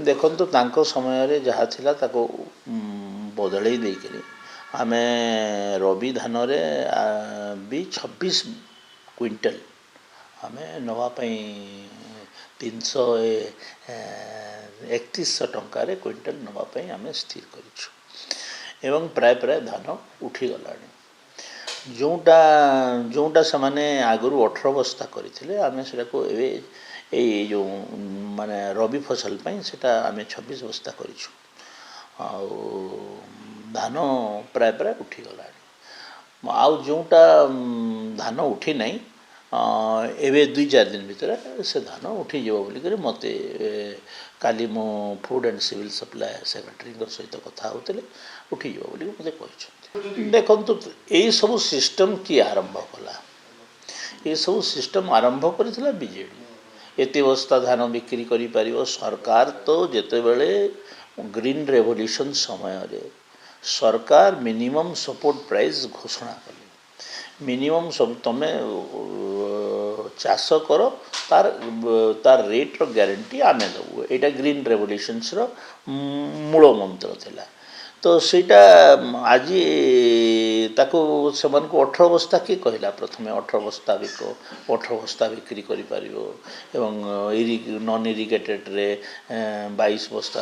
ଦେଖନ୍ତୁ ତାଙ୍କ ସମୟରେ ଯାହା ଥିଲା ତାକୁ ବଦଳେଇ ଦେଇକରି ଆମେ ରବି ଧାନରେ ବି 26 କ୍ୱିଣ୍ଟାଲ ଆମେ ନେବା ପାଇଁ 331 ଟଙ୍କାରେ କ୍ୱିଣ୍ଟାଲ ନେବା ପାଇଁ ଆମେ ସ୍ଥିର କରିଛୁ ଏବଂ ପ୍ରାୟ ଧାନ ଉଠିଗଲାଣି। ଯେଉଁଟା ସେମାନେ ଆଗରୁ 18 ବସ୍ତା କରିଥିଲେ ଆମେ ସେଟାକୁ ଏବେ ଏଇ ଯେଉଁ ମାନେ ରବି ଫସଲ ପାଇଁ ସେଟା ଆମେ 26 ବସ୍ତା କରିଛୁ ଆଉ ଧାନ ପ୍ରାୟ ଉଠିଗଲାଣି। ଆଉ ଯେଉଁଟା ଧାନ ଉଠି ନାହିଁ ଏବେ 2-4 ଦିନ ଭିତରେ ସେ ଧାନ ଉଠିଯିବ ବୋଲିକରି ମୋତେ କାଲି ମୁଁ ଫୁଡ଼୍ ଆଣ୍ଡ ସିଭିଲ୍ ସପ୍ଲାଏ ସେକ୍ରେଟାରୀଙ୍କ ସହିତ କଥା ହେଉଥିଲେ ଉଠିଯିବ ବୋଲି ମୋତେ କହିଛନ୍ତି। ଦେଖନ୍ତୁ ଏଇସବୁ ସିଷ୍ଟମ୍ କିଏ ଆରମ୍ଭ କଲା? ଏସବୁ ସିଷ୍ଟମ୍ ଆରମ୍ଭ କରିଥିଲା ବିଜେଡ଼ି। ଏତେ ବସ୍ତା ଧାନ ବିକ୍ରି କରିପାରିବ ସରକାର ତ ଯେତେବେଳେ ଗ୍ରୀନ୍ ରେଭଲ୍ୟୁସନ୍ ସମୟରେ ସରକାର ମିନିମମ୍ ସପୋର୍ଟ ପ୍ରାଇସ୍ ଘୋଷଣା କଲେ। ମିନିମମ୍ ସବୁ ତମେ ଚାଷ କର ତାର ରେଟ୍ର ଗ୍ୟାରେଣ୍ଟି ଆମେ ଦେବୁ। ଏଇଟା ଗ୍ରୀନ୍ ରେଭଲ୍ୟୁସନ୍ସର ମୂଳ ମନ୍ତ୍ର ଥିଲା। ତ ସେଇଟା ଆଜି ତାକୁ ସେମାନଙ୍କୁ 18 ବସ୍ତା କିଏ କହିଲା? ପ୍ରଥମେ 18 ବସ୍ତା 18 ବସ୍ତା ବିକ୍ରି କରିପାରିବ ଏବଂ ନନ୍ ଇରିଗେଟେଡ଼୍ରେ 22 ବସ୍ତା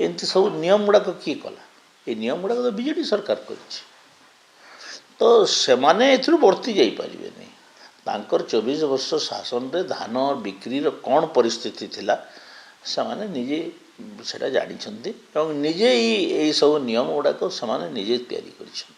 ଏମିତି ସବୁ ନିୟମ ଗୁଡ଼ାକ କିଏ କଲା? ଏ ନିୟମ ଗୁଡ଼ାକ ତ ବିଜେଡ଼ି ସରକାର କରିଛି। ତ ସେମାନେ ଏଥିରୁ ବର୍ତ୍ତି ଯାଇପାରିବେନି। ତାଙ୍କର 24 ବର୍ଷ ଶାସନରେ ଧାନ ବିକ୍ରିର କ'ଣ ପରିସ୍ଥିତି ଥିଲା ସେମାନେ ନିଜେ ସେଇଟା ଜାଣିଛନ୍ତି ଏବଂ ନିଜେ ଏଇ ସବୁ ନିୟମ ଗୁଡ଼ାକ ସେମାନେ ନିଜେ ତିଆରି କରିଛନ୍ତି।